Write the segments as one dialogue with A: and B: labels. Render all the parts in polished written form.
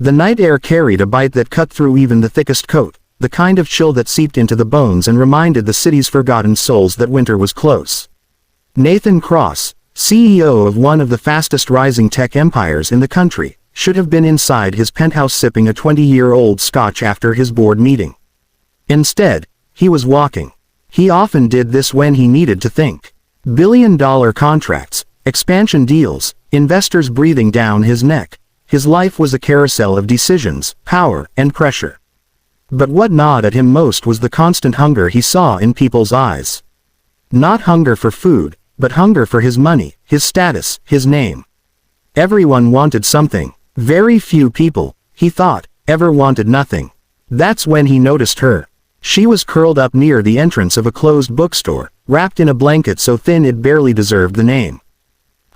A: The night air carried a bite that cut through even the thickest coat, the kind of chill that seeped into the bones and reminded the city's forgotten souls that winter was close. Nathan Cross, CEO of one of the fastest rising tech empires in the country, should have been inside his penthouse sipping a 20-year-old scotch after his board meeting. Instead, he was walking. He often did this when he needed to think. Billion-dollar contracts, expansion deals, investors breathing down his neck. His life was a carousel of decisions, power, and pressure. But what gnawed at him most was the constant hunger he saw in people's eyes. Not hunger for food, but hunger for his money, his status, his name. Everyone wanted something. Very few people, he thought, ever wanted nothing. That's when he noticed her. She was curled up near the entrance of a closed bookstore, wrapped in a blanket so thin it barely deserved the name.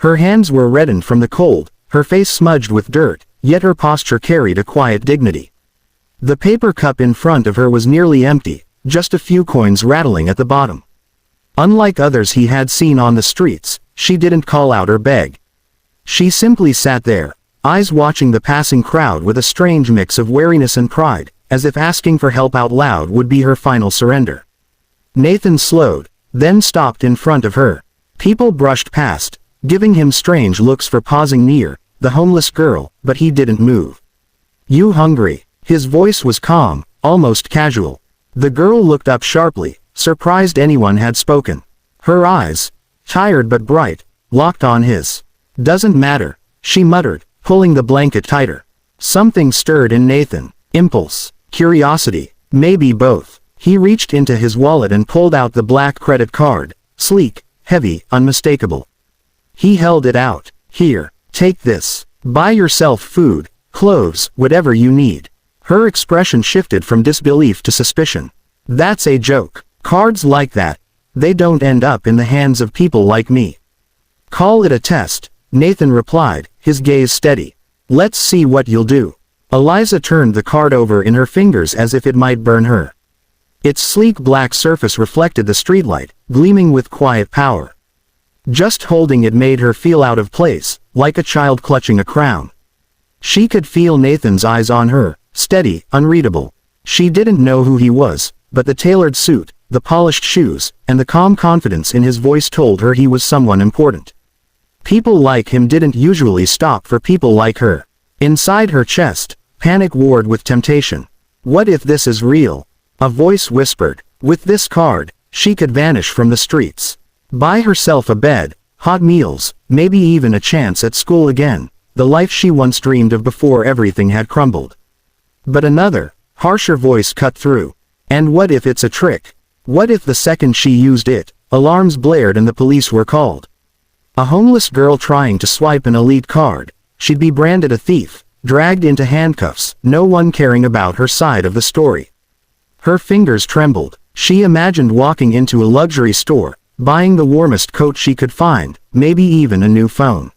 A: Her hands were reddened from the cold, her face smudged with dirt, yet her posture carried a quiet dignity. The paper cup in front of her was nearly empty, just a few coins rattling at the bottom. Unlike others he had seen on the streets, she didn't call out or beg. She simply sat there, eyes watching the passing crowd with a strange mix of wariness and pride, as if asking for help out loud would be her final surrender. Nathan slowed, then stopped in front of her. People brushed past, giving him strange looks for pausing near the homeless girl, but he didn't move. "You hungry?" His voice was calm, almost casual. The girl looked up sharply, surprised anyone had spoken. Her eyes, tired but bright, locked on his. "Doesn't matter," she muttered, pulling the blanket tighter. Something stirred in Nathan. Impulse, curiosity, maybe both. He reached into his wallet and pulled out the black credit card, sleek, heavy, unmistakable. He held it out. "Here, take this. Buy yourself food, clothes, whatever you need." Her expression shifted from disbelief to suspicion. "That's a joke. Cards like that, they don't end up in the hands of people like me." "Call it a test," Nathan replied, his gaze steady. "Let's see what you'll do." Eliza turned the card over in her fingers as if it might burn her. Its sleek black surface reflected the streetlight, gleaming with quiet power. Just holding it made her feel out of place, like a child clutching a crown. She could feel Nathan's eyes on her, steady, unreadable. She didn't know who he was, but the tailored suit, the polished shoes, and the calm confidence in his voice told her he was someone important. People like him didn't usually stop for people like her. Inside her chest, panic warred with temptation. What if this is real? A voice whispered. With this card, she could vanish from the streets. Buy herself a bed, hot meals, maybe even a chance at school again, the life she once dreamed of before everything had crumbled. But another, harsher voice cut through. And what if it's a trick? What if the second she used it, alarms blared and the police were called? A homeless girl trying to swipe an elite card, she'd be branded a thief, dragged into handcuffs, no one caring about her side of the story. Her fingers trembled. She imagined walking into a luxury store, buying the warmest coat she could find, maybe even a new phone.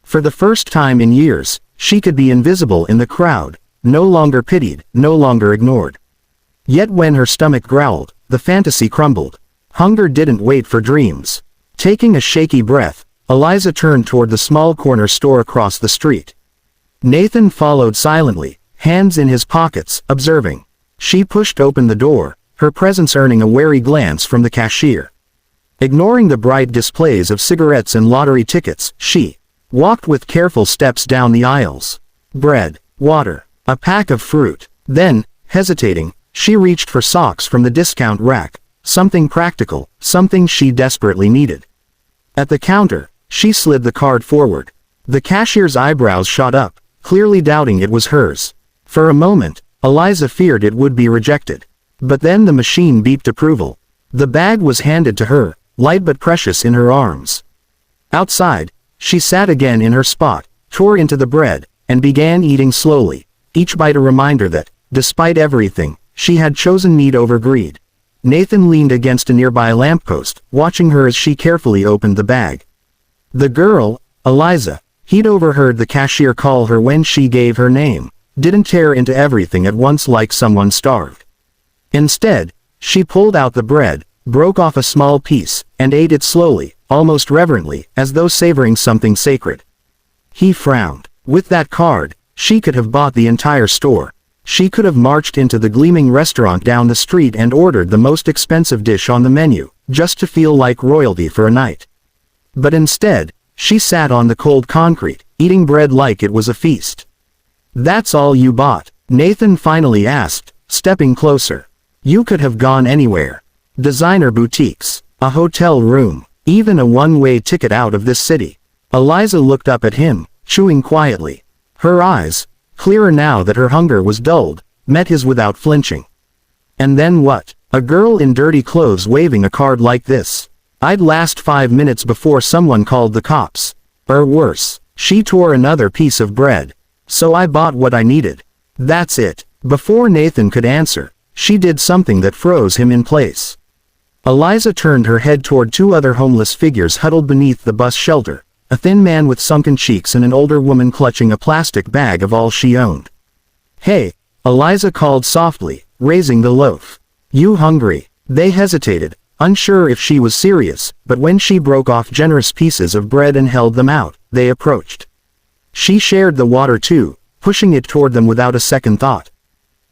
A: For the first time in years, she could be invisible in the crowd, no longer pitied, no longer ignored. Yet when her stomach growled, the fantasy crumbled. Hunger didn't wait for dreams. Taking a shaky breath, Eliza turned toward the small corner store across the street. Nathan followed silently, hands in his pockets, observing. She pushed open the door, her presence earning a wary glance from the cashier. Ignoring the bright displays of cigarettes and lottery tickets, she walked with careful steps down the aisles. Bread, water, a pack of fruit. Then, hesitating, she reached for socks from the discount rack, something practical, something she desperately needed. At the counter, she slid the card forward. The cashier's eyebrows shot up, clearly doubting it was hers. For a moment, Eliza feared it would be rejected. But then the machine beeped approval. The bag was handed to her, light but precious in her arms. Outside, she sat again in her spot, tore into the bread, and began eating slowly, each bite a reminder that, despite everything, she had chosen need over greed. Nathan leaned against a nearby lamppost, watching her as she carefully opened the bag. The girl, Eliza, he'd overheard the cashier call her when she gave her name, didn't tear into everything at once like someone starved. Instead, she pulled out the bread, broke off a small piece, and ate it slowly, almost reverently, as though savoring something sacred. He frowned. With that card, She could have bought the entire store. She could have marched into the gleaming restaurant down the street and ordered the most expensive dish on the menu, just to feel like royalty for a night. But instead, she sat on the cold concrete, eating bread like it was a feast. "That's all you bought?" Nathan finally asked, stepping closer. "You could have gone anywhere. Designer boutiques, a hotel room, even a one-way ticket out of this city." Eliza looked up at him, chewing quietly. Her eyes, clearer now that her hunger was dulled, met his without flinching. "And then what? A girl in dirty clothes waving a card like this? I'd last 5 minutes before someone called the cops. Or worse, she tore another piece of bread. So I bought what I needed. That's it." Before Nathan could answer, she did something that froze him in place. Eliza turned her head toward two other homeless figures huddled beneath the bus shelter, a thin man with sunken cheeks and an older woman clutching a plastic bag of all she owned. "Hey," Eliza called softly, raising the loaf. "You hungry?" They hesitated, unsure if she was serious, but when she broke off generous pieces of bread and held them out, they approached. She shared the water too, pushing it toward them without a second thought.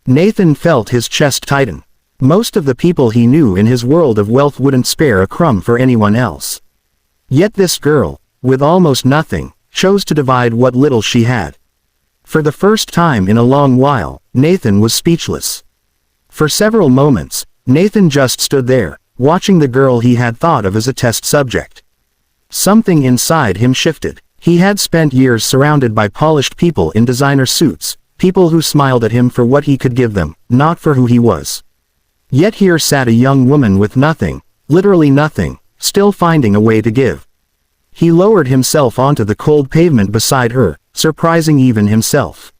A: Nathan felt his chest tighten. Most of the people he knew in his world of wealth wouldn't spare a crumb for anyone else. Yet this girl, with almost nothing, chose to divide what little she had. For the first time in a long while, Nathan was speechless. For several moments, Nathan just stood there, watching the girl he had thought of as a test subject. Something inside him shifted. He had spent years surrounded by polished people in designer suits, people who smiled at him for what he could give them, not for who he was. Yet here sat a young woman with nothing, literally nothing, still finding a way to give. He lowered himself onto the cold pavement beside her, surprising even himself.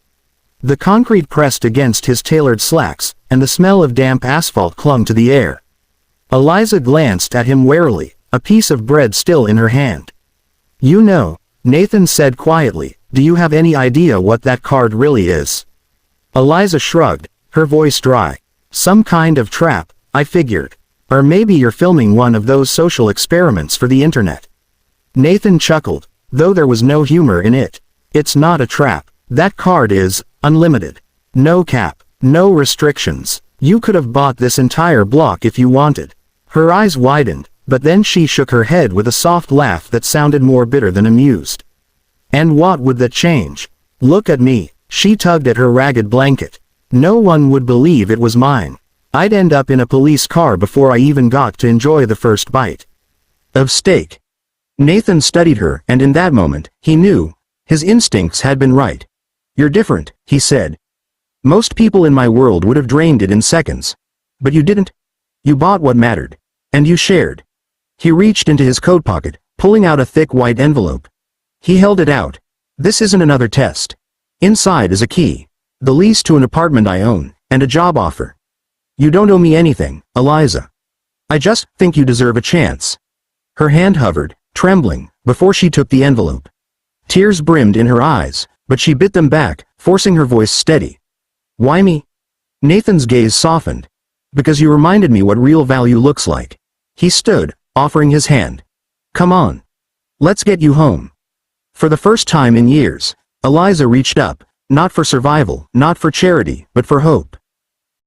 A: The concrete pressed against his tailored slacks, and the smell of damp asphalt clung to the air. Eliza glanced at him warily, a piece of bread still in her hand. "You know," Nathan said quietly, "do you have any idea what that card really is?" Eliza shrugged, her voice dry. "Some kind of trap, I figured. Or maybe you're filming one of those social experiments for the internet." Nathan chuckled, though there was no humor in it. "It's not a trap. That card is unlimited. No cap, no restrictions. You could have bought this entire block if you wanted." Her eyes widened, but then she shook her head with a soft laugh that sounded more bitter than amused. "And what would that change? Look at me." She tugged at her ragged blanket. "No one would believe it was mine. I'd end up in a police car before I even got to enjoy the first bite of steak." Nathan studied her, and in that moment, he knew. His instincts had been right. "You're different," he said. "Most people in my world would have drained it in seconds. But you didn't. You bought what mattered. And you shared." He reached into his coat pocket, pulling out a thick white envelope. He held it out. "This isn't another test. Inside is a key, the lease to an apartment I own, and a job offer. You don't owe me anything, Eliza. I just think you deserve a chance." Her hand hovered, trembling, before she took the envelope. Tears brimmed in her eyes, but she bit them back, forcing her voice steady. "Why me?" Nathan's gaze softened. "Because you reminded me what real value looks like." He stood, offering his hand. "Come on. Let's get you home." For the first time in years, Eliza reached up, not for survival, not for charity, but for hope.